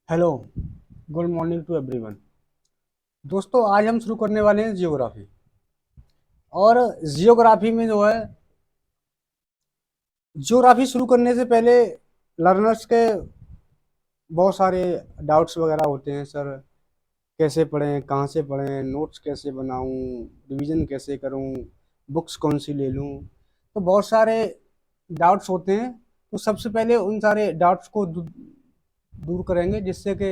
Hello, good morning to everyone. दोस्तों, आज हम शुरू करने वाले हैं जियोग्राफी। और जियोग्राफी में जो है, जियोग्राफी शुरू करने से पहले लर्नर्स के बहुत सारे डाउट्स वगैरह होते हैं। सर, कैसे पढ़ें, कहाँ से पढ़ें, नोट्स कैसे बनाऊं, रिवीजन कैसे करूं, बुक्स कौन सी ले लूं। तो बहुत सारे डाउट्स होते हैं। तो सबसे पहले उन सारे डाउट्स को दूर करेंगे, जिससे कि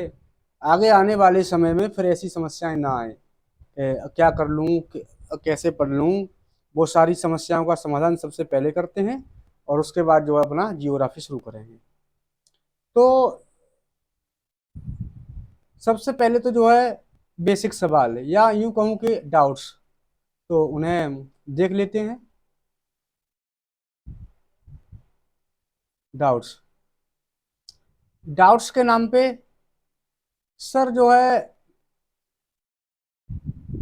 आगे आने वाले समय में फिर ऐसी समस्याएं ना आए। क्या कर लूँ, कैसे पढ़ लूँ, वो सारी समस्याओं का समाधान सबसे पहले करते हैं। और उसके बाद जो है अपना जियोग्राफी शुरू करेंगे। तो सबसे पहले तो जो है बेसिक सवाल है, या यूं कहूँ कि डाउट्स, तो उन्हें देख लेते हैं। डाउट्स डाउट्स के नाम पे सर जो है,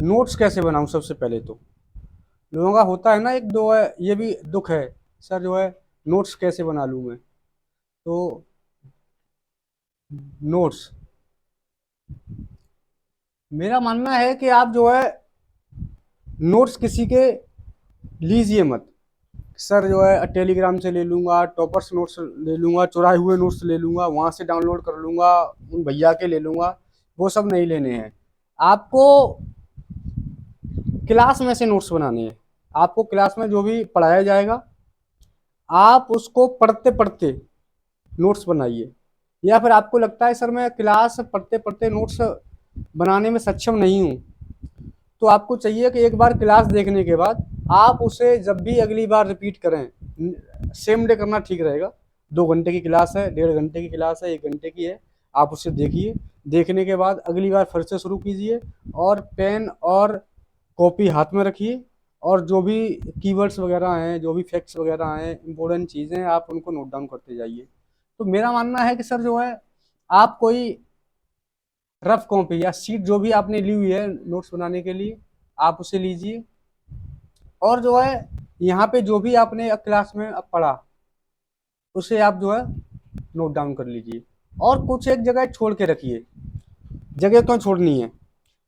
नोट्स कैसे बनाऊं। सबसे पहले तो लोगों का होता है ना, एक दो है, ये भी दुख है। सर जो है, नोट्स कैसे बना लूं मैं। तो नोट्स, मेरा मानना है कि आप जो है नोट्स किसी के लीजिए मत। सर जो है टेलीग्राम से ले लूंगा, टॉपर्स नोट्स ले लूंगा, चुराए हुए नोट्स ले लूंगा, वहां से डाउनलोड कर लूंगा, उन भैया के ले लूंगा। वो सब नहीं लेने हैं। आपको क्लास में से नोट्स बनाने हैं। आपको क्लास में जो भी पढ़ाया जाएगा, आप उसको पढ़ते पढ़ते नोट्स बनाइए। या फिर आपको लगता है सर मैं क्लास पढ़ते पढ़ते नोट्स बनाने में सक्षम नहीं हूँ, तो आपको चाहिए कि एक बार क्लास देखने के बाद आप उसे जब भी अगली बार रिपीट करें, सेम डे करना ठीक रहेगा। 2 घंटे की क्लास है, 1.5 घंटे की क्लास है, 1 घंटे की है, आप उसे देखिए। देखने के बाद अगली बार फिर से शुरू कीजिए, और पेन और कॉपी हाथ में रखिए। और जो भी कीवर्ड्स वगैरह हैं, जो भी फैक्ट्स वगैरह हैं, इंपॉर्टेंट चीज़ें, आप उनको नोट डाउन करते जाइए। तो मेरा मानना है कि सर जो है, आप कोई रफ कॉपी या सीट जो भी आपने ली हुई है नोट्स बनाने के लिए, आप उसे लीजिए। और जो है, यहाँ पे जो भी आपने क्लास में अब पढ़ा, उसे आप जो है नोट डाउन कर लीजिए। और कुछ एक जगह छोड़ के रखिए। जगह क्यों छोड़नी है?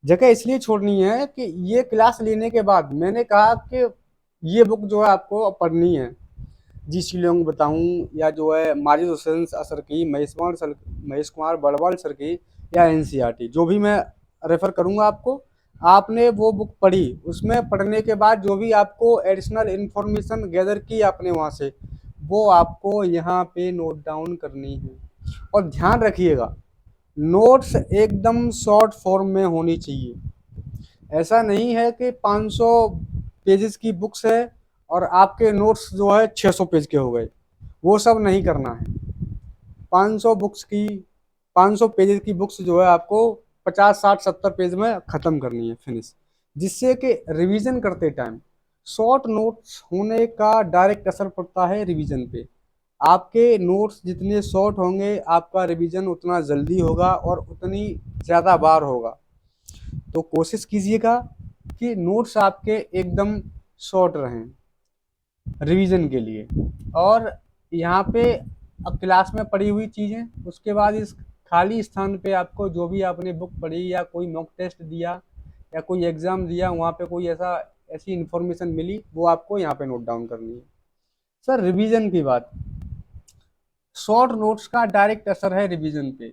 जगह इसलिए छोड़नी है कि ये क्लास लेने के बाद मैंने कहा कि ये बुक जो है आपको पढ़नी है। जी सी लोंग बताऊं, या जो है माजिद हुसैन सर की, महेश कुमार बड़वाल सर की, या एनसीईआरटी, जो भी मैं रेफर करूंगा आपको। आपने वो बुक पढ़ी, उसमें पढ़ने के बाद जो भी आपको एडिशनल इंफॉर्मेशन गैदर की आपने वहाँ से, वो आपको यहाँ पे नोट डाउन करनी है। और ध्यान रखिएगा, नोट्स एकदम शॉर्ट फॉर्म में होनी चाहिए। ऐसा नहीं है कि 500 पेजेस की बुक्स है और आपके नोट्स जो है 600 पेज के हो गए। वो सब नहीं करना है। 500 बुक्स की 500 पेजेस की बुक्स जो है आपको 50 60 70 पेज में ख़त्म करनी है, फिनिश। जिससे कि रिवीजन करते टाइम शॉर्ट नोट्स होने का डायरेक्ट असर पड़ता है रिवीजन पे। आपके नोट्स जितने शॉर्ट होंगे, आपका रिवीजन उतना जल्दी होगा और उतनी ज़्यादा बार होगा। तो कोशिश कीजिएगा कि नोट्स आपके एकदम शॉर्ट रहें रिवीजन के लिए। और यहाँ पे अब क्लास में पढ़ी हुई चीज़ें, उसके बाद इस खाली स्थान पे आपको जो भी आपने बुक पढ़ी, या कोई मॉक टेस्ट दिया, या कोई एग्ज़ाम दिया, वहाँ पे कोई ऐसी इन्फॉर्मेशन मिली, वो आपको यहाँ पे नोट डाउन करनी है। सर, रिवीजन की बात, शॉर्ट नोट्स का डायरेक्ट असर है रिवीजन पे।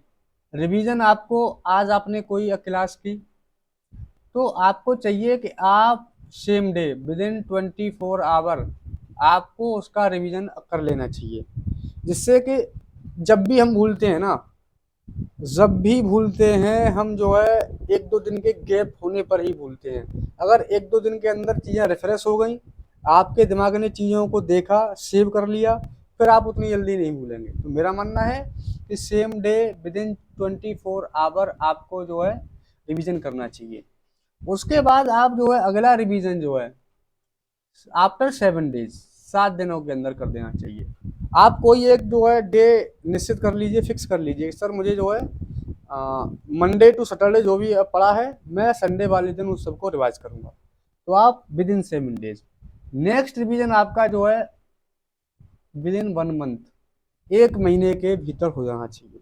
रिवीजन आपको, आज आपने कोई क्लास की, तो आपको चाहिए कि आप same day within 24 hour आपको उसका रिवीजन कर लेना चाहिए। जिससे कि जब भी हम भूलते हैं ना, जब भी भूलते हैं हम जो है, 1-2 दिन के गैप होने पर ही भूलते हैं। अगर 1-2 दिन के अंदर चीज़ें रिफ्रेश हो गई, आपके दिमाग ने चीज़ों को देखा, सेव कर लिया, फिर आप उतनी जल्दी नहीं भूलेंगे। तो मेरा मानना है कि same day within 24 hour आपको जो है रिवीजन करना चाहिए। उसके बाद आप जो है अगला रिवीजन जो है आफ्टर 7 डेज, 7 दिनों के अंदर कर देना चाहिए। आप कोई एक जो है डे निश्चित कर लीजिए, फिक्स कर लीजिए। सर मुझे जो है मंडे टू सैटरडे जो भी पढ़ा है, मैं संडे वाले दिन उस सबको रिवाइज करूंगा। तो आप with in 7 days, next revision आपका जो है विद इन 1 मंथ, 1 महीने के भीतर हो जाना चाहिए।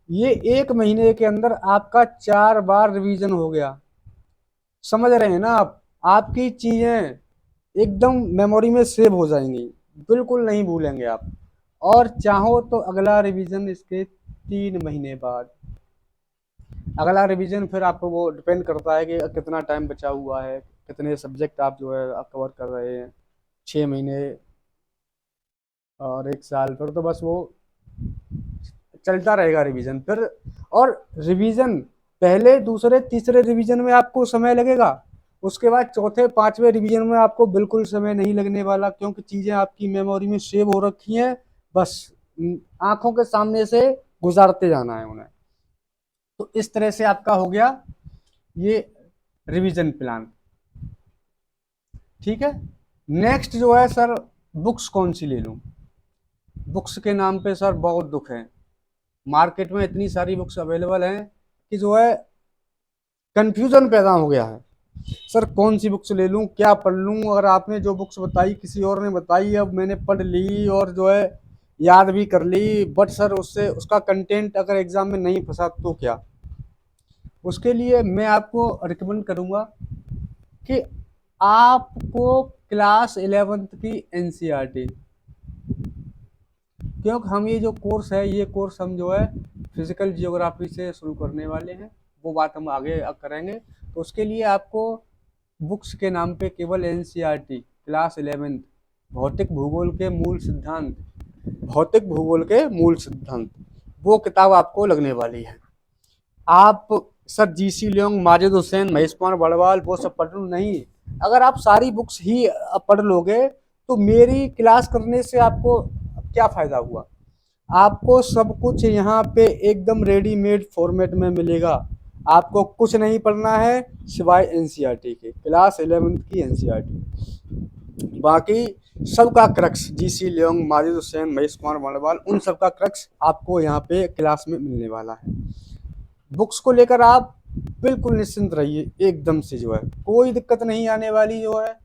ये 1 महीने के अंदर आपका 4 बार रिवीजन हो गया। समझ रहे हैं ना आप? आपकी चीजें एकदम मेमोरी में सेव हो जाएंगी, बिल्कुल नहीं भूलेंगे आप। और चाहो तो अगला रिवीजन इसके 3 महीने बाद। अगला रिवीजन फिर आपको वो डिपेंड करता है कि कितना टाइम बचा हुआ है, कितने सब्जेक्ट आप जो है आप कवर कर रहे हैं। 6 महीने और 1 साल, फिर तो बस वो चलता रहेगा रिवीजन फिर। और रिवीजन पहले दूसरे तीसरे रिवीजन में आपको समय लगेगा, उसके बाद चौथे पांचवें रिवीजन में आपको बिल्कुल समय नहीं लगने वाला, क्योंकि चीजें आपकी मेमोरी में सेव हो रखी हैं। बस आंखों के सामने से गुजारते जाना है उन्हें। तो इस तरह से आपका हो गया ये रिवीजन प्लान। ठीक है। नेक्स्ट जो है सर, बुक्स कौन सी ले लूं? बुक्स के नाम पे सर बहुत दुख है। मार्केट में इतनी सारी बुक्स अवेलेबल हैं कि जो है कंफ्यूजन पैदा हो गया है। सर कौन सी बुक्स ले लूं, क्या पढ़ लूं? अगर आपने जो बुक्स बताई किसी और ने बताई, अब मैंने पढ़ ली और जो है याद भी कर ली, बट सर उससे उसका कंटेंट अगर एग्जाम में नहीं फंसा तो क्या? उसके लिए मैं आपको रिकमेंड करूंगा कि आपको क्लास 11th की एनसीईआरटी, क्योंकि हम ये जो कोर्स है, ये कोर्स हम जो है फिजिकल जियोग्राफी से शुरू करने वाले हैं। वो बात हम आगे करेंगे। तो उसके लिए आपको बुक्स के नाम पे केवल एनसीईआरटी क्लास 11th भौतिक भूगोल के मूल सिद्धांत, भौतिक भूगोल के मूल सिद्धांत, वो किताब आपको लगने वाली है। आप sir GC Leong, Majid Hussain, Mahesh Kumar Badwal वो सब पढ़ लो नहीं। अगर आप सारी बुक्स ही पढ़ लोगे तो मेरी क्लास करने से आपको क्या फायदा हुआ? आपको सब कुछ यहाँ पे एकदम रेडीमेड फॉर्मेट में मिलेगा। आपको कुछ नहीं पढ़ना है सिवाय एनसीईआरटी के, क्लास 11th की एनसीईआरटी। बाकी सबका crux GC Leong, Majid Hussain, Mahesh Kumar Badwal, उन सबका क्रक्स आपको यहाँ पे क्लास में मिलने वाला है। बुक्स को लेकर आप बिल्कुल निश्चिंत रहिए, एकदम से जो है कोई दिक्कत नहीं आने वाली। जो है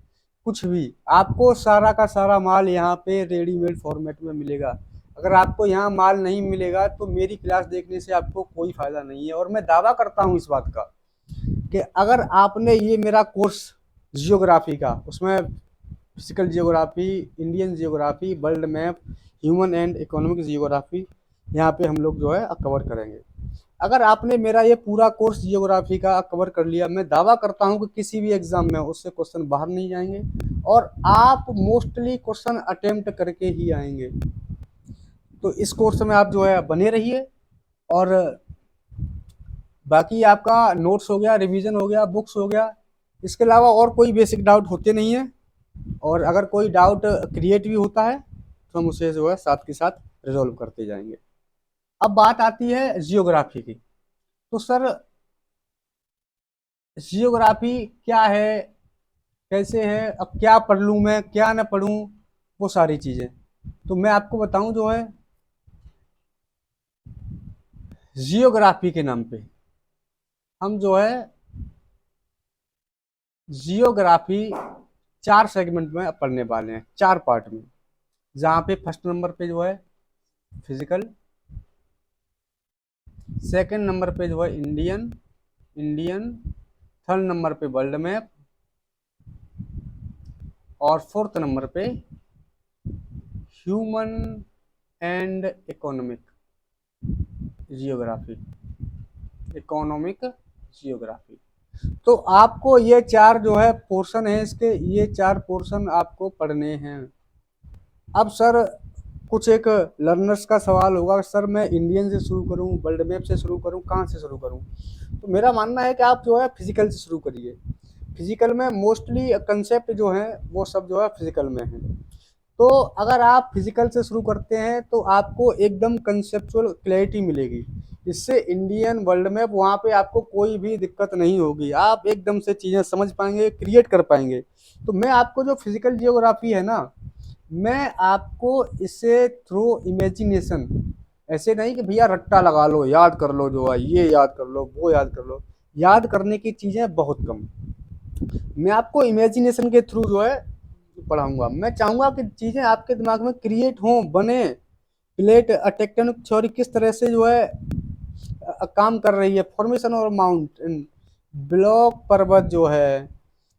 कुछ भी आपको सारा का सारा माल यहाँ पे रेडीमेड फॉर्मेट में मिलेगा। अगर आपको यहाँ माल नहीं मिलेगा तो मेरी क्लास देखने से आपको कोई फायदा नहीं है। और मैं दावा करता हूँ इस बात का कि अगर आपने ये मेरा कोर्स जियोग्राफी का, उसमें physical geography, Indian geography, world map, human and economic geography, यहाँ पे हम लोग जो है कवर करेंगे। अगर आपने मेरा ये पूरा कोर्स जियोग्राफी का कवर कर लिया, मैं दावा करता हूँ कि किसी भी एग्जाम में उससे क्वेश्चन बाहर नहीं जाएंगे और आप मोस्टली क्वेश्चन अटेम्प्ट करके ही आएंगे। तो इस कोर्स में आप जो है बने रहिए। और बाकी आपका नोट्स हो गया, रिवीजन हो गया, बुक्स हो गया, इसके अलावा और कोई बेसिक डाउट होते नहीं है। और अगर कोई डाउट क्रिएट भी होता है तो हम उसे जो है साथ के साथ रिजॉल्व करते जाएंगे। अब बात आती है जियोग्राफी की। तो सर जियोग्राफी क्या है, कैसे है, अब क्या पढ़ लूँ मैं, क्या ना पढ़ूँ, वो सारी चीज़ें तो मैं आपको बताऊं। जो है जियोग्राफी के नाम पे हम जो है जियोग्राफी 4 सेगमेंट में पढ़ने वाले हैं, 4 पार्ट में। जहाँ पे फर्स्ट नंबर पे जो है फिजिकल, सेकंड नंबर पे जो है इंडियन इंडियन थर्ड नंबर पे वर्ल्ड मैप, और फोर्थ नंबर पे human and economic geography, economic geography. तो आपको ये 4 जो है पोर्शन है इसके, ये 4 पोर्शन आपको पढ़ने हैं। अब सर कुछ एक लर्नर्स का सवाल होगा, सर मैं इंडियन से शुरू करूं, वर्ल्ड मैप से शुरू करूं, कहाँ से शुरू करूं? तो मेरा मानना है कि आप जो है फिजिकल से शुरू करिए। फिजिकल में मोस्टली कंसेप्ट जो है वो सब जो है फिजिकल में है। तो अगर आप फिजिकल से शुरू करते हैं तो आपको एकदम कंसेप्चुअल क्लैरिटी मिलेगी। इससे इंडियन वर्ल्ड मैप वहाँ पे आपको कोई भी दिक्कत नहीं होगी, आप एकदम से चीज़ें समझ पाएंगे, क्रिएट कर पाएंगे। तो मैं आपको जो फिजिकल जियोग्राफी है ना, मैं आपको इसे थ्रू इमेजिनेशन, ऐसे नहीं कि भैया रट्टा लगा लो याद कर लो, जो है ये याद कर लो वो याद कर लो, याद करने की चीज़ें बहुत कम। मैं आपको इमेजिनेशन के थ्रू जो है पढ़ाऊंगा। मैं चाहूंगा कि चीज़ें आपके दिमाग में क्रिएट हों, बने। प्लेट टेक्टोनिक थ्योरी किस तरह से जो है काम कर रही है। फॉर्मेशन और माउंटेन, ब्लॉक पर्वत जो है,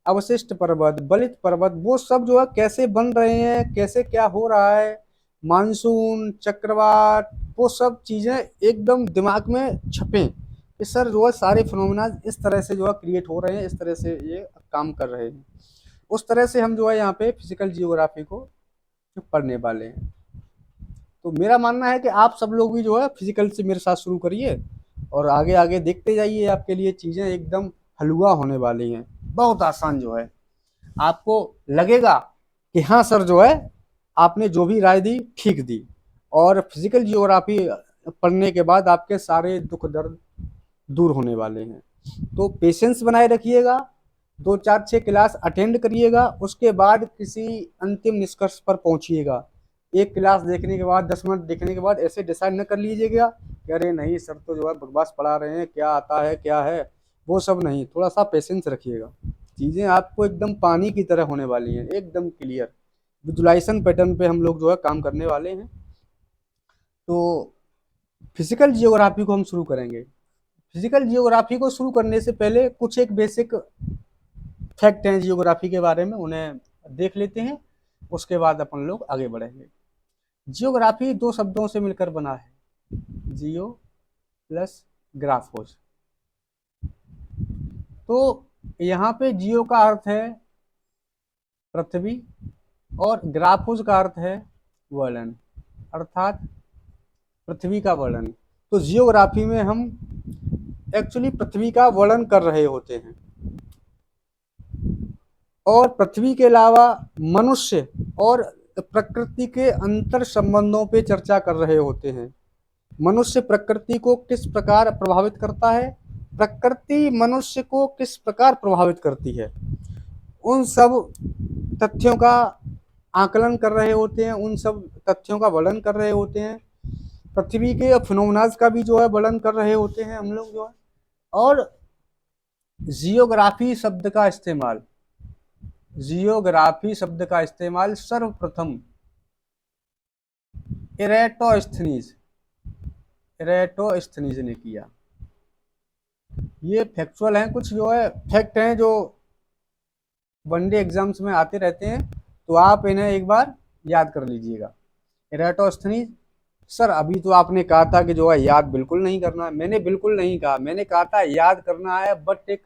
अवशिष्ट पर्वत, बलित पर्वत, वो सब जो है कैसे बन रहे हैं, कैसे क्या हो रहा है, मानसून, चक्रवात, वो सब चीजें एकदम दिमाग में छपें कि सर जो है सारे फिनोमेना इस तरह से जो है क्रिएट हो रहे हैं, इस तरह से ये काम कर रहे हैं। उस तरह से हम जो है यहाँ पे फिजिकल जियोग्राफी को पढ़ने वाले हैं। तो मेरा मानना है कि आप सब लोग भी जो है फिजिकल से मेरे साथ शुरू करिए और आगे आगे देखते जाइए। आपके लिए चीज़ें एकदम हलवा होने वाली हैं, बहुत आसान जो है। आपको लगेगा कि हाँ सर जो है आपने जो भी राय दी ठीक दी, और फिजिकल जियोग्राफी पढ़ने के बाद आपके सारे दुख दर्द दूर होने वाले हैं। तो पेशेंस बनाए रखिएगा, 2 4 6 क्लास अटेंड करिएगा, उसके बाद किसी अंतिम निष्कर्ष पर पहुंचिएगा। एक क्लास देखने के बाद, 10 मिनट देखने के बाद ऐसे डिसाइड न कर लीजिएगा कि अरे नहीं सर तो जो है बकवास पढ़ा रहे हैं, क्या आता है क्या है, वो सब नहीं। थोड़ा सा पेशेंस रखिएगा, चीज़ें आपको एकदम पानी की तरह होने वाली हैं, एकदम क्लियर विजुलाइजेशन पैटर्न पे हम लोग जो है काम करने वाले हैं। तो फिजिकल जियोग्राफी को हम शुरू करेंगे। फिजिकल जियोग्राफी को शुरू करने से पहले कुछ एक बेसिक फैक्ट हैं जियोग्राफी के बारे में, उन्हें देख लेते हैं, उसके बाद अपन लोग आगे बढ़ेंगे। जियोग्राफी 2 शब्दों से मिलकर बना है, जियो प्लस ग्राफोस। तो यहाँ पे जियो का अर्थ है पृथ्वी और ग्राफोस का अर्थ है वर्णन, अर्थात पृथ्वी का वर्णन। तो जियोग्राफी में हम एक्चुअली पृथ्वी का वर्णन कर रहे होते हैं, और पृथ्वी के अलावा मनुष्य और प्रकृति के अंतर संबंधों पे चर्चा कर रहे होते हैं। मनुष्य प्रकृति को किस प्रकार प्रभावित करता है, प्रकृति मनुष्य को किस प्रकार प्रभावित करती है, उन सब तथ्यों का आकलन कर रहे होते हैं, उन सब तथ्यों का वर्णन कर रहे होते हैं। पृथ्वी के फिनोमेनाज का भी जो है वर्णन कर रहे होते हैं हम लोग जो है। और जियोग्राफी शब्द का इस्तेमाल, जियोग्राफी शब्द का इस्तेमाल सर्वप्रथम एरेटोस्थनीज ने किया। ये फैक्चुअल हैं, कुछ जो है फैक्ट हैं जो वनडे एग्जाम्स में आते रहते हैं, तो आप इन्हें एक बार याद कर लीजिएगा। एरेटोस्थनीज, सर अभी तो आपने कहा था कि जो है याद बिल्कुल नहीं करना है। मैंने बिल्कुल नहीं कहा, मैंने कहा था याद करना है, बट एक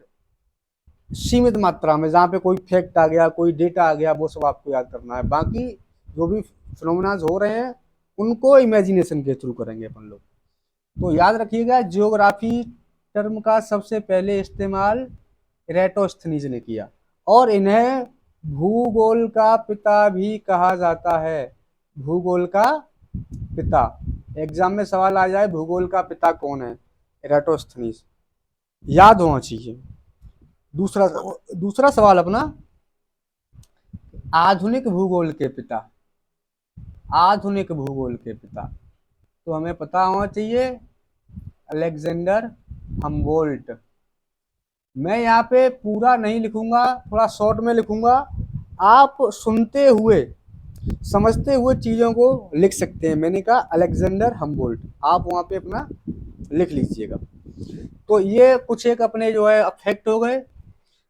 सीमित मात्रा में, जहाँ पे कोई फैक्ट आ गया, कोई डेटा आ गया, वो सब आपको याद करना है। बाकी जो भी फिनोमेनाज हो रहे हैं उनको इमेजिनेशन के थ्रू करेंगे अपन लोग। तो याद रखिएगा, जियोग्राफी टर्म का सबसे पहले इस्तेमाल एरेटोस्थनीज ने किया, और इन्हें भूगोल का पिता भी कहा जाता है। भूगोल का पिता, एग्जाम में सवाल आ जाए भूगोल का पिता कौन है, एरेटोस्थनीज, याद होना चाहिए। दूसरा सवाल अपना, आधुनिक भूगोल के पिता, आधुनिक भूगोल के पिता, तो हमें पता होना चाहिए अलेक्जेंडर हमबोल्ट। मैं यहाँ पे पूरा नहीं लिखूंगा, थोड़ा शॉर्ट में लिखूंगा, आप सुनते हुए समझते हुए चीज़ों को लिख सकते हैं। मैंने कहा अलेक्जेंडर हमबोल्ट, आप वहाँ पे अपना लिख लीजिएगा। तो ये कुछ एक अपने जो है फैक्ट हो गए।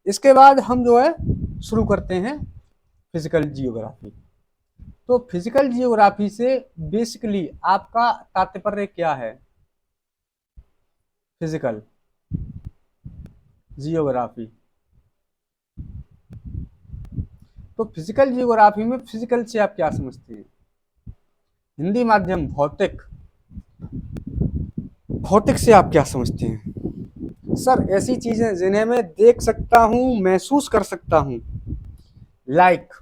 इसके बाद हम जो है शुरू करते हैं फिजिकल जियोग्राफी। तो फिजिकल जियोग्राफी से बेसिकली आपका तात्पर्य क्या है, फिजिकल जियोग्राफी। तो फिजिकल जियोग्राफी में फिजिकल से आप क्या समझते हैं? हिंदी माध्यम भौतिक, भौतिक से आप क्या समझते हैं? सर ऐसी चीजें जिन्हें मैं देख सकता हूं, महसूस कर सकता हूं, लाइक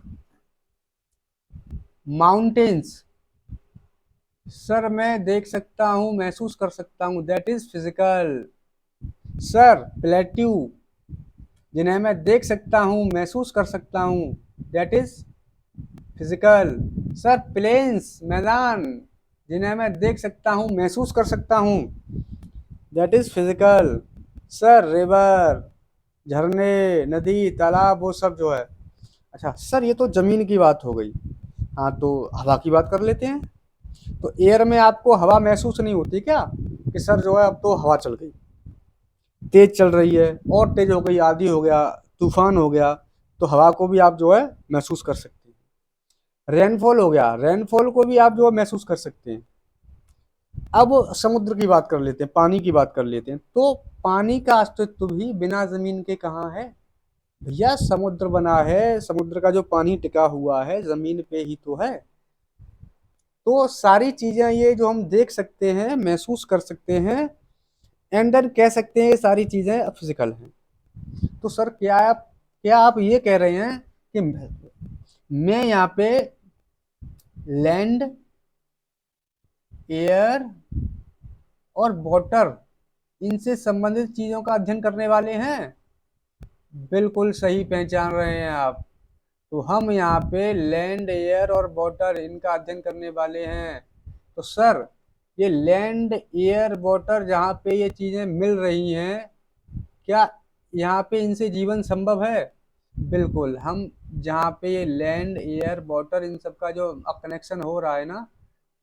माउंटेन्स। सर मैं देख सकता हूं, महसूस कर सकता हूं, that is physical. Sir plateau, जिन्हें मैं देख सकता हूं, महसूस कर सकता हूं, that is physical. Sir plains, मैदान, जिन्हें मैं देख सकता हूं, महसूस कर सकता हूं, that is physical. Sir river, झरने, नदी, तालाब, वो सब जो है। अच्छा सर ये तो जमीन की बात हो गई, हाँ तो हवा की बात कर लेते हैं। तो एयर में आपको हवा महसूस नहीं होती क्या? कि सर जो है अब तो हवा चल गई, तेज चल रही है और तेज हो गई, आंधी हो गया, तूफान हो गया, तो हवा को भी आप जो है महसूस कर सकते हैं। रेनफॉल हो गया, रेनफॉल को भी आप जो है महसूस कर सकते हैं। अब समुद्र की बात कर लेते हैं, पानी की बात कर लेते हैं। तो पानी का अस्तित्व भी बिना जमीन के कहाँ है भैया? समुद्र बना है, समुद्र का जो पानी टिका हुआ है जमीन पे ही तो है। तो सारी चीजें ये जो हम देख सकते हैं, महसूस कर सकते हैं, एंड देन कह सकते हैं ये सारी चीजें फिजिकल हैं। तो सर क्या आप ये कह रहे हैं कि मैं यहाँ पे लैंड, एयर और वाटर, इनसे संबंधित चीजों का अध्ययन करने वाले हैं? बिल्कुल सही पहचान रहे हैं आप। तो हम यहाँ पे लैंड, एयर और वाटर इनका अध्ययन करने वाले हैं। तो सर ये लैंड, एयर, वाटर जहाँ पे ये चीजें मिल रही हैं, क्या यहाँ पे इनसे जीवन संभव है? बिल्कुल। हम जहाँ पे ये लैंड, एयर, वाटर इन सब का जो कनेक्शन हो रहा है ना,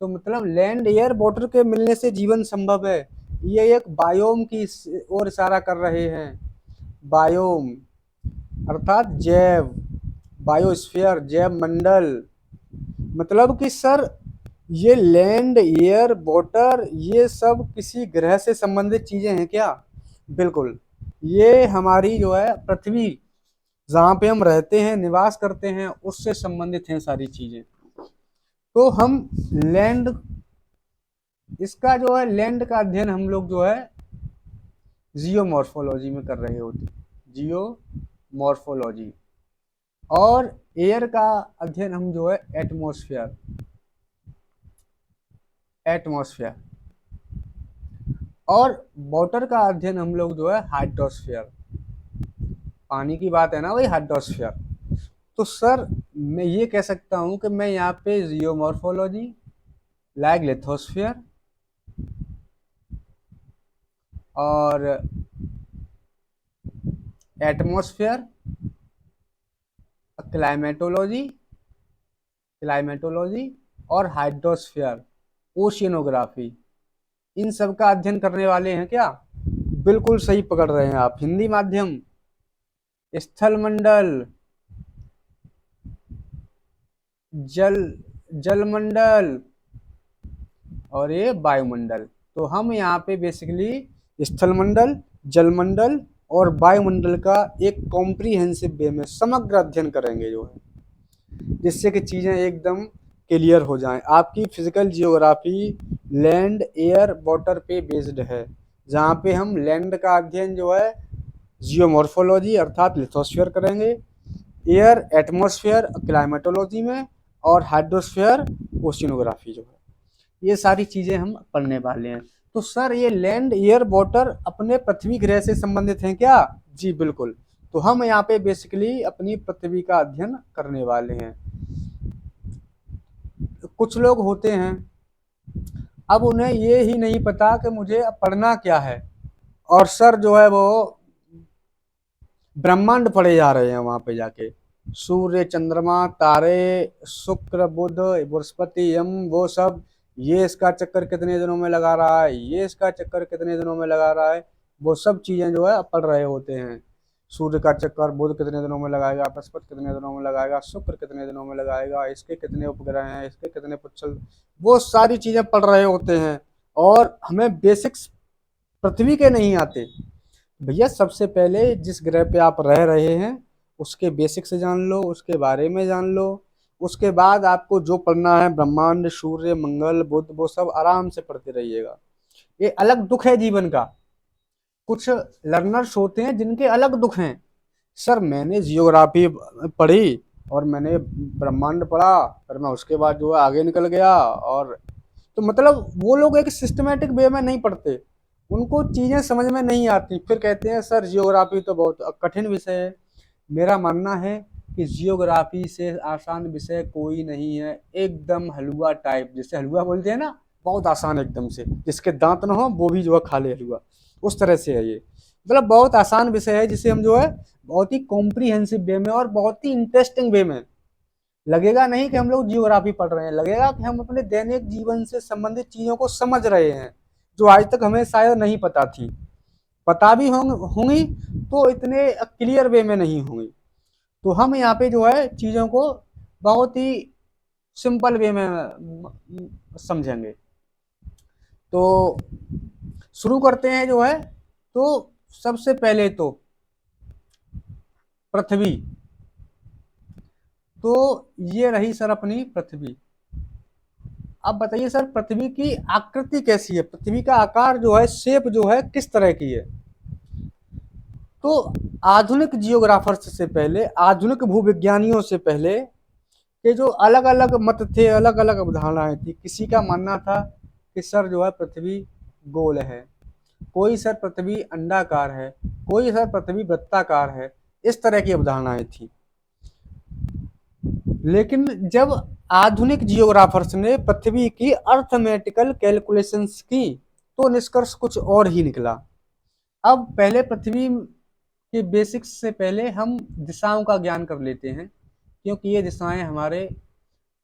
तो मतलब लैंड, एयर, वाटर के मिलने से जीवन संभव है। ये एक बायोम की ओर इशारा कर रहे हैं। बायोम अर्थात जैव, बायोस्फीयर, जैव मंडल। मतलब कि सर ये लैंड, एयर, वाटर ये सब किसी ग्रह से संबंधित चीजें हैं क्या? बिल्कुल। ये हमारी जो है पृथ्वी, जहाँ पे हम रहते हैं, निवास करते हैं, उससे संबंधित हैं सारी चीजें। तो हम लैंड, इसका जो है लैंड का अध्ययन हम लोग जो है जियोमॉर्फोलॉजी में कर रहे होते, जियोमॉर्फोलॉजी। और एयर का अध्ययन हम जो है एटमॉस्फेयर, एटमॉस्फेयर। और वाटर का अध्ययन हम लोग जो है हाइड्रोस्फीयर, पानी की बात है ना वही हाइड्रोस्फीयर। तो सर मैं ये कह सकता हूँ कि मैं यहाँ पे जियोमॉर्फोलॉजी, लाइक लिथोस्फीयर और एटमॉस्फेयर, क्लाइमेटोलॉजी, क्लाइमेटोलॉजी और हाइड्रोस्फीयर, ओशियनोग्राफी, इन सब का अध्ययन करने वाले हैं क्या? बिल्कुल सही पकड़ रहे हैं आप। हिंदी माध्यम, स्थल मंडल, जल जलमंडल और ये वायुमंडल। तो हम यहाँ पे बेसिकली स्थल मंडल, जलमंडल और वायुमंडल का एक कॉम्प्रीहेंसिव वे में समग्र अध्ययन करेंगे जो है, जिससे कि चीजें एकदम क्लियर हो जाएं। आपकी physical geography land, air, water पे बेस्ड है, जहाँ पे हम लैंड का अध्ययन जो है जियोमॉर्फोलॉजी अर्थात लिथोस्फीयर करेंगे, एयर एटमॉस्फेयर क्लाइमेटोलॉजी में, और हाइड्रोस्फीयर ओशियनोग्राफी जो है, ये सारी चीजें हम पढ़ने वाले हैं। तो सर ये लैंड, एयर, वाटर अपने पृथ्वी ग्रह से संबंधित हैं क्या? जी बिल्कुल। तो हम यहाँ पे बेसिकली अपनी पृथ्वी का अध्ययन करने वाले हैं। कुछ लोग होते हैं, अब उन्हें ये ही नहीं पता कि मुझे पढ़ना क्या है, और सर जो है वो ब्रह्मांड पढ़े जा रहे हैं वहां पे जाके, सूर्य, चंद्रमा, तारे, शुक्र, बुध, बृहस्पति, यम, वो सब, ये इसका चक्कर कितने दिनों में लगा रहा है, ये इसका चक्कर कितने दिनों में लगा रहा है, वो सब चीजें जो है पढ़ रहे होते हैं। सूर्य का चक्कर बुध कितने दिनों में लगाएगा, बृहस्पति कितने दिनों में लगाएगा, शुक्र कितने दिनों में लगाएगा, इसके कितने उपग्रह हैं, इसके कितने पुच्छल, वो सारी चीजें पढ़ रहे होते हैं। और हमें बेसिक्स पृथ्वी के नहीं आते भैया। सबसे पहले जिस ग्रह पे आप रह रहे हैं उसके बेसिक्स जान लो, उसके बारे में जान लो। उसके बाद आपको जो पढ़ना है ब्रह्मांड, सूर्य, मंगल, बुध, वो सब आराम से पढ़ते रहिएगा। ये अलग दुख है जीवन का। कुछ लर्नर्स होते हैं जिनके अलग दुख हैं, सर मैंने जियोग्राफी पढ़ी और मैंने ब्रह्मांड पढ़ा, फिर मैं उसके बाद जो है आगे निकल गया, और तो मतलब वो लोग एक सिस्टमेटिक वे में नहीं पढ़ते, उनको चीजें समझ में नहीं आती, फिर कहते हैं सर जियोग्राफी तो बहुत कठिन विषय है। मेरा मानना है कि जियोग्राफी से आसान विषय कोई नहीं है, एकदम हलवा टाइप, जैसे हलवा बोलते हैं ना, बहुत आसान एकदम से, जिसके दांत ना हो वो भी जो है खा ले हलवा, उस तरह से है ये। मतलब बहुत आसान विषय है, जिसे हम जो है बहुत ही कॉम्प्रीहेंसिव वे में और बहुत ही इंटरेस्टिंग वे में, लगेगा नहीं कि हम लोग जियोग्राफी पढ़ रहे हैं, लगेगा कि हम अपने दैनिक जीवन से संबंधित चीजों को समझ रहे हैं। जो आज तक हमें शायद नहीं पता थी, पता भी होंगी तो इतने क्लियर वे में नहीं होंगी। तो हम यहाँ पे जो है चीज़ों को बहुत ही सिंपल वे में समझेंगे। तो शुरू करते हैं जो है। तो सबसे पहले तो पृथ्वी, तो ये रही सर अपनी पृथ्वी। अब बताइए सर पृथ्वी की आकृति कैसी है, पृथ्वी का आकार जो है, शेप जो है किस तरह की है। तो आधुनिक जियोग्राफर्स से पहले, आधुनिक भूविज्ञानियों से पहले के जो अलग अलग मत थे, अलग अलग अवधारणाएं थी। किसी का मानना था कि सर जो है पृथ्वी गोल है, कोई सर पृथ्वी अंडाकार है, कोई सर पृथ्वी वृत्ताकार है, इस तरह की अवधारणाएं थी। लेकिन जब आधुनिक जियोग्राफर्स ने पृथ्वी की अर्थमेटिकल कैलकुलेशंस की तो निष्कर्ष कुछ और ही निकला। अब पहले पृथ्वी के बेसिक्स से पहले हम दिशाओं का ज्ञान कर लेते हैं, क्योंकि ये दिशाएं हमारे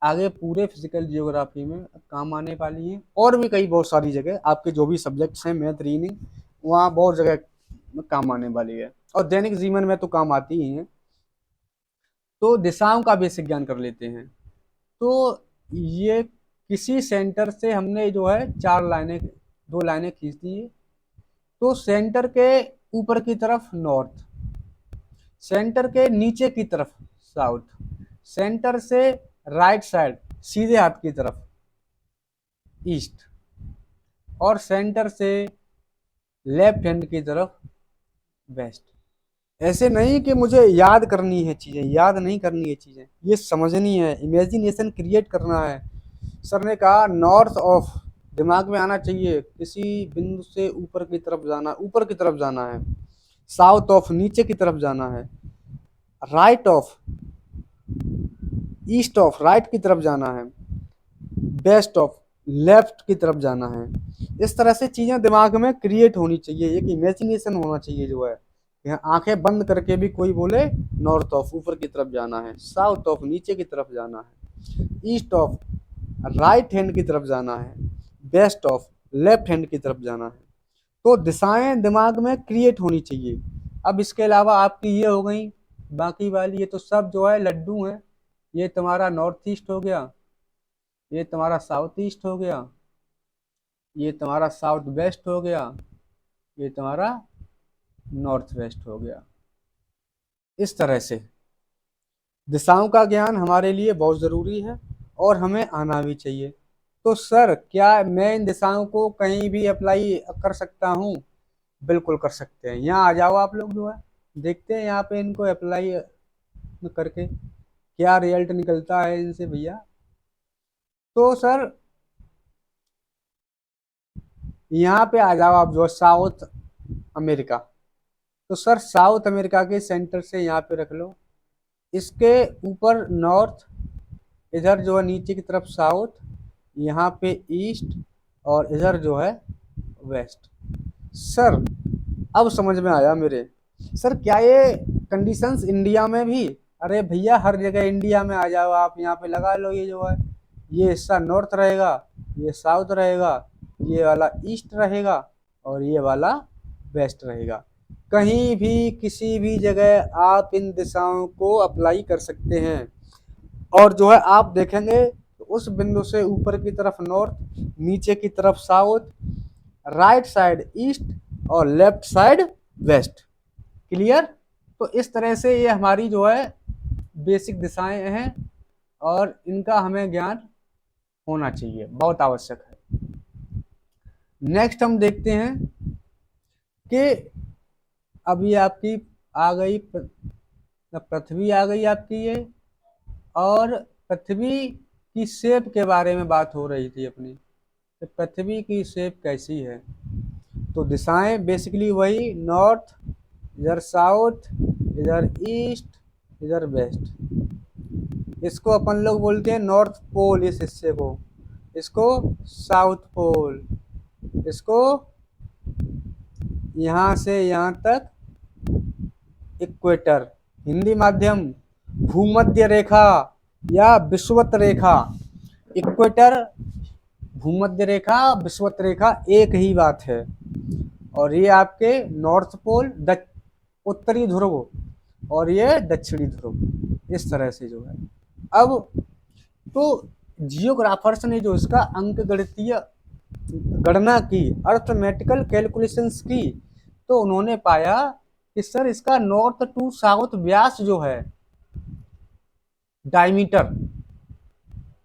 आगे पूरे फिजिकल जियोग्राफी में काम आने वाली हैं, और भी कई बहुत सारी जगह आपके जो भी सब्जेक्ट्स हैं, मैथ, रीजनिंग, वहाँ बहुत जगह में काम आने वाली है, और दैनिक जीवन में तो काम आती ही हैं। तो दिशाओं का बेसिक ज्ञान कर लेते हैं। तो ये किसी सेंटर से हमने जो है 2 लाइनें खींच दी है। तो सेंटर के ऊपर की तरफ नॉर्थ, सेंटर के नीचे की तरफ साउथ, सेंटर से राइट साइड सीधे हाथ की तरफ ईस्ट, और सेंटर से लेफ्ट हैंड की तरफ वेस्ट। ऐसे नहीं कि मुझे याद करनी है चीज़ें, याद नहीं करनी है चीज़ें, ये समझनी है, इमेजिनेशन क्रिएट करना है। सर ने कहा नॉर्थ ऑफ, दिमाग में आना चाहिए, किसी बिंदु से ऊपर की तरफ जाना, ऊपर की तरफ जाना है। साउथ ऑफ, नीचे की तरफ जाना है। Right of, east of, right की तरफ जाना है। वेस्ट ऑफ, लेफ्ट की तरफ जाना है। इस तरह से चीज़ें दिमाग में क्रिएट होनी चाहिए, एक इमेजिनेशन होना चाहिए जो है। यहाँ आंखें बंद करके भी कोई बोले नॉर्थ ऑफ, ऊपर की तरफ जाना है, साउथ ऑफ, नीचे की तरफ जाना है, ईस्ट ऑफ, राइट हैंड की तरफ जाना है, वेस्ट ऑफ, लेफ्ट हैंड की तरफ जाना है। तो दिशाएं दिमाग में क्रिएट होनी चाहिए। अब इसके अलावा आपकी ये हो गई, बाकी वाली ये तो सब जो है लड्डू हैं। ये तुम्हारा नॉर्थ ईस्ट हो गया, ये तुम्हारा साउथ ईस्ट हो गया, ये तुम्हारा साउथ वेस्ट हो गया, ये तुम्हारा नॉर्थ वेस्ट हो गया। इस तरह से दिशाओं का ज्ञान हमारे लिए बहुत ज़रूरी है और हमें आना भी चाहिए। तो सर क्या मैं इन दिशाओं को कहीं भी अप्लाई कर सकता हूँ? बिल्कुल कर सकते हैं। यहाँ आ जाओ आप लोग जो है, देखते हैं यहाँ पे इनको अप्लाई करके क्या रिजल्ट निकलता है इनसे भैया। तो सर यहाँ पे आ जाओ आप जो साउथ अमेरिका। तो सर साउथ अमेरिका के सेंटर से यहाँ पे रख लो, इसके ऊपर नॉर्थ, इधर जो है नीचे की तरफ साउथ, यहाँ पे ईस्ट, और इधर जो है वेस्ट। सर अब समझ में आया मेरे। सर क्या ये कंडीशंस इंडिया में भी? अरे भैया हर जगह इंडिया में आ जाओ आप, यहाँ पे लगा लो, ये जो है ये हिस्सा नॉर्थ रहेगा, ये साउथ रहेगा, ये वाला ईस्ट रहेगा, और ये वाला वेस्ट रहेगा। कहीं भी किसी भी जगह आप इन दिशाओं को अप्लाई कर सकते हैं, और जो है आप देखेंगे तो उस बिंदु से ऊपर की तरफ नॉर्थ, नीचे की तरफ साउथ, राइट साइड ईस्ट और लेफ्ट साइड वेस्ट। क्लियर? तो इस तरह से ये हमारी जो है बेसिक दिशाएं हैं, और इनका हमें ज्ञान होना चाहिए, बहुत आवश्यक है। नेक्स्ट हम देखते हैं कि अभी आपकी आ गई पृथ्वी, आ गई आपकी ये, और पृथ्वी की शेप के बारे में बात हो रही थी अपनी, तो पृथ्वी की शेप कैसी है। तो दिशाएं बेसिकली वही, नॉर्थ, इधर साउथ, इधर ईस्ट, इधर वेस्ट। इसको अपन लोग बोलते हैं नॉर्थ पोल, इस हिस्से को, इसको साउथ पोल, इसको यहाँ से यहाँ तक इक्वेटर, हिंदी माध्यम भूमध्य रेखा या विषुवत रेखा। इक्वेटर भूमध्य रेखा विषुवत रेखा एक ही बात है। और ये आपके नॉर्थ पोल उत्तरी ध्रुव और ये दक्षिणी ध्रुव, इस तरह से जो है। अब तो जियोग्राफर्स ने जो इसका अंक गणितीय गणना की, अर्थमेटिकल कैलकुलेशंस की, तो उन्होंने पाया कि सर इसका नॉर्थ टू साउथ व्यास जो है, डायमीटर,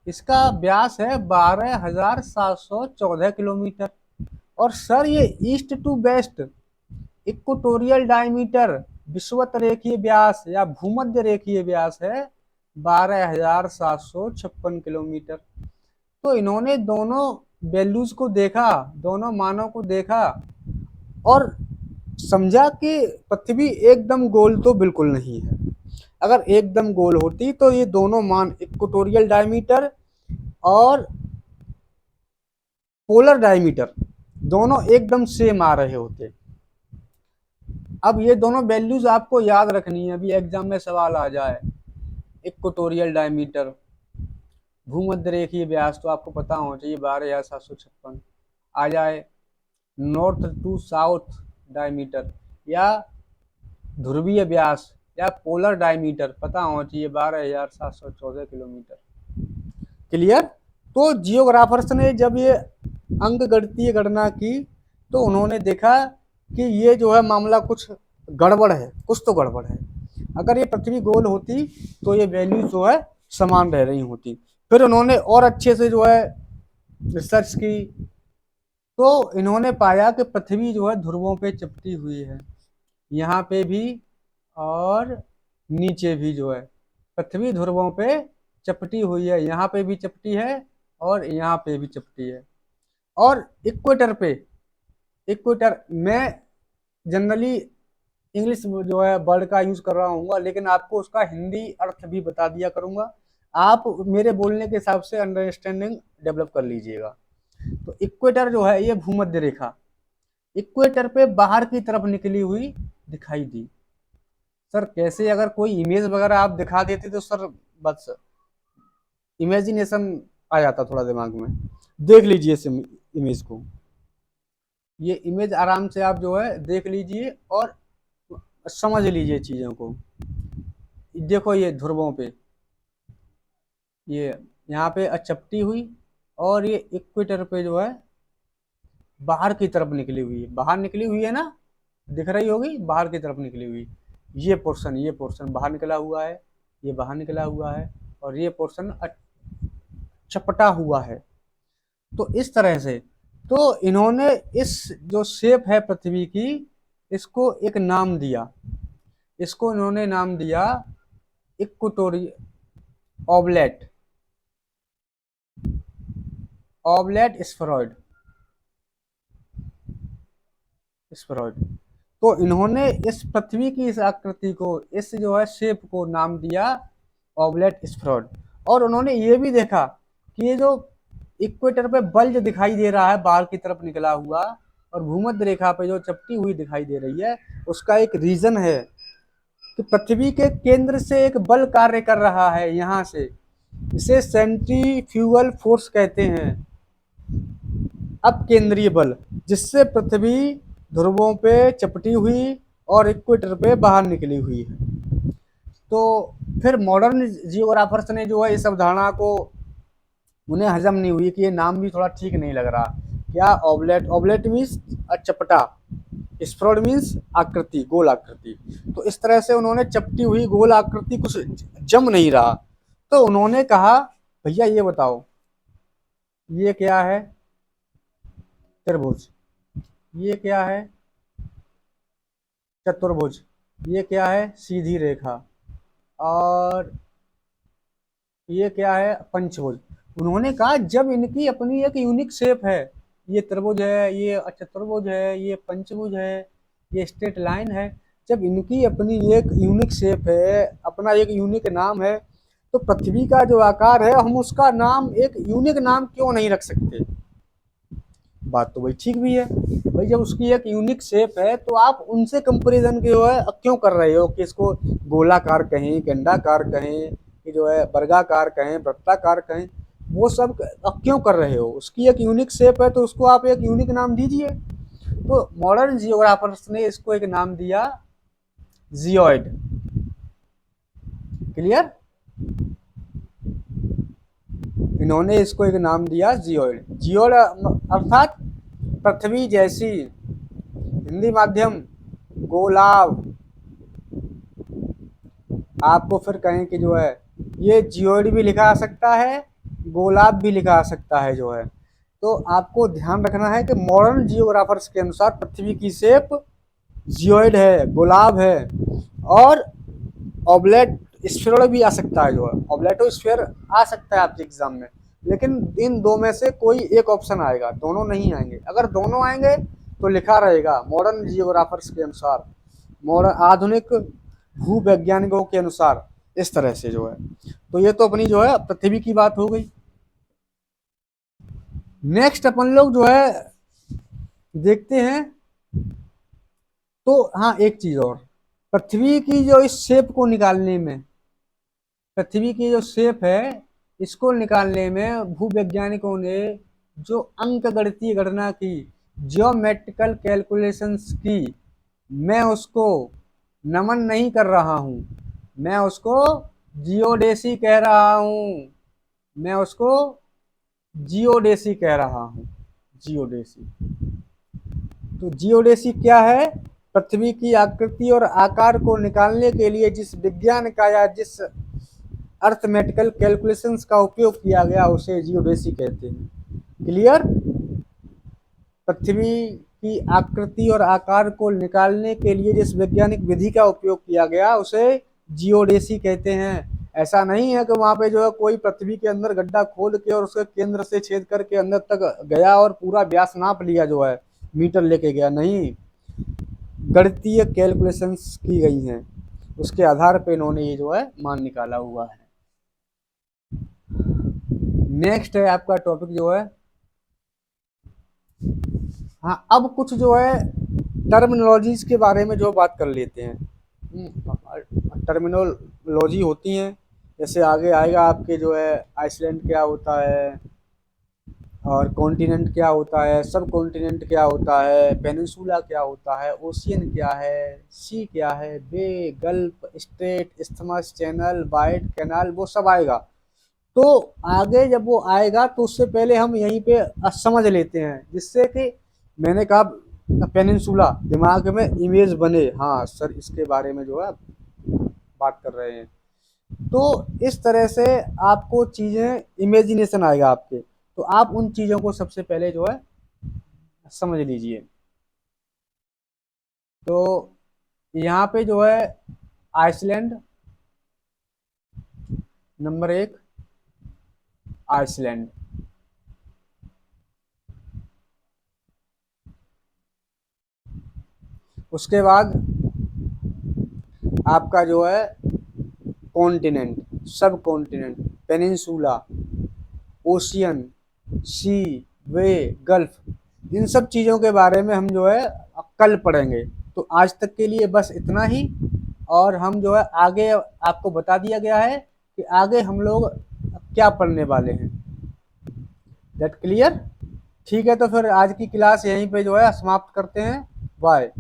इसका व्यास है 12,714 किलोमीटर। और सर ये east to west equatorial diameter, विषुवत रेखीय व्यास या भूमध्य रेखीय व्यास है 12,756 किलोमीटर। तो इन्होंने दोनों वैल्यूज को देखा, दोनों मानों को देखा और समझा कि पृथ्वी एकदम गोल तो बिल्कुल नहीं है। अगर एकदम गोल होती तो ये दोनों मान इक्वेटोरियल डायमीटर और पोलर डायमीटर दोनों एकदम सेम आ रहे होते। अब ये दोनों वैल्यूज आपको याद रखनी है, अभी एग्जाम में सवाल आ जाए। इक्वेटोरियल डायमीटर, भूमध्य रेखीय व्यास तो आपको पता होना चाहिए 12,756 आ जाए। नॉर्थ टू साउथ डायमीटर या ध्रुवीय व्यास या पोलर डायमीटर पता होना चाहिए 12,714 किलोमीटर। क्लियर। तो जियोग्राफर्स ने जब ये अंक गणितीय गणना की तो उन्होंने देखा कि ये जो है मामला कुछ गड़बड़ है, कुछ तो गड़बड़ है। अगर ये पृथ्वी गोल होती तो ये वैल्यू जो है समान रह रही होती। फिर उन्होंने और अच्छे से जो है रिसर्च की, तो इन्होंने पाया कि पृथ्वी जो है ध्रुवों पे चिपटी हुई है, यहाँ पे भी और नीचे भी जो है पृथ्वी ध्रुवों पे चपटी हुई है, यहाँ पे भी चपटी है और यहाँ पे भी चपटी है। और इक्वेटर पे, इक्वेटर में जनरली इंग्लिश जो है वर्ड का यूज कर रहा हूँ, लेकिन आपको उसका हिंदी अर्थ भी बता दिया करूंगा, आप मेरे बोलने के हिसाब से अंडरस्टैंडिंग डेवलप कर लीजिएगा। तो इक्वेटर जो है ये भूमध्य रेखा इक्वेटर पे बाहर की तरफ निकली हुई दिखाई दी। सर कैसे, अगर कोई इमेज वगैरह आप दिखा देते तो सर बस इमेजिनेशन आ जाता थोड़ा दिमाग में। देख लीजिए इस इमेज को, ये इमेज आराम से आप जो है देख लीजिए और समझ लीजिए चीज़ों को। देखो ये ध्रुवों पे, ये यहाँ पे चपटी हुई और ये इक्वेटर पे जो है बाहर की तरफ निकली हुई है, बाहर निकली हुई है ना, दिख रही होगी बाहर की तरफ निकली हुई। ये पोर्शन बाहर निकला हुआ है, ये बाहर निकला हुआ है और ये पोर्शन चपटा हुआ है। तो इस तरह से तो इन्होंने इस जो शेप है पृथ्वी की, इसको एक नाम दिया, इसको इन्होंने नाम दिया equatorial oblate, oblate spheroid, spheroid. तो इन्होंने इस पृथ्वी की इस आकृति को, इस जो है शेप को नाम दिया ऑबलेट स्फेरॉइड। और उन्होंने ये भी देखा कि ये जो इक्वेटर पे बल्ज दिखाई दे रहा है बाहर की तरफ निकला हुआ और भूमध्य रेखा पे जो चपटी हुई दिखाई दे रही है, उसका एक रीजन है कि पृथ्वी के केंद्र से एक बल कार्य कर रहा है यहाँ से, इसे सेंट्रीफ्यूगल फोर्स कहते हैं, अब केंद्रीय बल, जिससे पृथ्वी ध्रुवों पे चपटी हुई और इक्वेटर पे बाहर निकली हुई है। तो फिर मॉडर्न जियोग्राफर्स ने जो है इस अवधारणा को, उन्हें हजम नहीं हुई कि ये नाम भी थोड़ा ठीक नहीं लग रहा। क्या ऑबलेट, ऑबलेट मीन्स चपटा, स्फेरॉइड मीन्स आकृति, गोल आकृति। तो इस तरह से उन्होंने चपटी हुई गोल आकृति कुछ जम नहीं रहा, तो उन्होंने कहा भैया ये बताओ ये क्या है, त्रिभुज, ये क्या है चतुर्भुज, ये क्या है सीधी रेखा, और ये क्या है पंचभुज। उन्होंने कहा जब इनकी अपनी एक यूनिक शेप है, ये त्रिभुज है, ये चतुर्भुज है, ये पंचभुज है, ये स्ट्रेट लाइन है, जब इनकी अपनी एक यूनिक शेप है, अपना एक यूनिक नाम है, तो पृथ्वी का जो आकार है हम उसका नाम एक यूनिक नाम क्यों नहीं रख सकते। बात तो वही ठीक भी है भाई, जब उसकी एक यूनिक शेप है तो आप उनसे कंपैरिजन जो है क्यों कर रहे हो कि इसको गोलाकार कहें, अंडाकार कहें, कि जो है वर्गाकार कहें, वृत्ताकार कहें। वो सब क्यों कर रहे हो? उसकी एक यूनिक शेप है तो उसको आप एक यूनिक नाम दीजिए। तो मॉडर्न जियोग्राफर्स ने इसको एक नाम दिया जियोइड। क्लियर? इन्होंने इसको एक नाम दिया जियोइड। जियोइड अर्थात पृथ्वी जैसी। हिंदी माध्यम गोलाव। आपको फिर कहें कि जो है ये जियोइड भी लिखा आ सकता है, गोलाब भी लिखा आ सकता है जो है। तो आपको ध्यान रखना है कि मॉडर्न जियोग्राफर्स के अनुसार पृथ्वी की शेप जियोइड है, गोलाब है, और ऑब्लेट स्फेरॉइड भी आ सकता है जो है। ऑब्लेटो स्फेयर आ सकता है आपके एग्जाम में, लेकिन इन दो में से कोई एक ऑप्शन आएगा, दोनों नहीं आएंगे। अगर दोनों आएंगे तो लिखा रहेगा मॉडर्न जियोग्राफर्स के अनुसार, मॉडर्न आधुनिक भूवैज्ञानिकों के अनुसार, इस तरह से जो है। तो ये तो अपनी जो है पृथ्वी की बात हो गई। नेक्स्ट अपन लोग जो है देखते हैं। तो हाँ, एक चीज और, पृथ्वी की जो इस शेप को निकालने में, पृथ्वी की जो शेप है इसको निकालने में भूवैज्ञानिकों ने जो अंक गणितीय गणना की, जियोमेट्रिकल कैलकुलेशंस की, मैं उसको नमन नहीं कर रहा हूं, मैं उसको जियोडेसी कह रहा हूं, मैं उसको जियोडेसी कह रहा हूं। जियोडेसी। तो जियोडेसी क्या है? पृथ्वी की आकृति और आकार को निकालने के लिए जिस विज्ञान का या जिस अर्थमेटिकल कैलकुलेशंस का उपयोग किया गया उसे जियोडेसी कहते हैं। क्लियर? पृथ्वी की आकृति और आकार को निकालने के लिए जिस वैज्ञानिक विधि का उपयोग किया गया उसे जियोडेसी कहते हैं। ऐसा नहीं है कि वहां पे जो है कोई पृथ्वी के अंदर गड्ढा खोद के और उसके केंद्र से छेद करके अंदर तक गया और पूरा व्यास नाप लिया जो है, मीटर लेके गया। नहीं, गणितीय कैलकुलेशंस की गई हैं, उसके आधार पे इन्होंने ये जो है मान निकाला हुआ है। नेक्स्ट है आपका टॉपिक जो है, हाँ, अब कुछ जो है टर्मिनोलॉजीज के बारे में जो बात कर लेते हैं। टर्मिनोलॉजी होती हैं, जैसे आगे आएगा आपके जो है आइसलैंड क्या होता है, और कॉन्टिनेंट क्या होता है, सब कॉन्टिनेंट क्या होता है, पेनिनसुला क्या होता है, ओशियन क्या है, सी क्या है, bay, gulf, strait, isthmus, channel, bight, canal, वो सब आएगा। तो आगे जब वो आएगा तो उससे पहले हम यहीं पे समझ लेते हैं, जिससे कि मैंने कहा पेनिनसुला दिमाग में इमेज बने, हाँ सर इसके बारे में जो है बात कर रहे हैं। तो इस तरह से आपको चीजें इमेजिनेशन आएगा आपके, तो आप उन चीजों को सबसे पहले जो है समझ लीजिए। तो यहाँ पे जो है आइसलैंड नंबर एक, आइसलैंड। उसके बाद आपका जो है कॉन्टिनेंट, सब कॉन्टिनेंट, पेनिनसुला, ओशियन, सी, वे, गल्फ, इन सब चीज़ों के बारे में हम जो है कल पढ़ेंगे। तो आज तक के लिए बस इतना ही, और हम जो है आगे आपको बता दिया गया है कि आगे हम लोग क्या पढ़ने वाले हैं। That clear? ठीक है, तो फिर आज की क्लास यहीं पे जो है समाप्त करते हैं। बाय।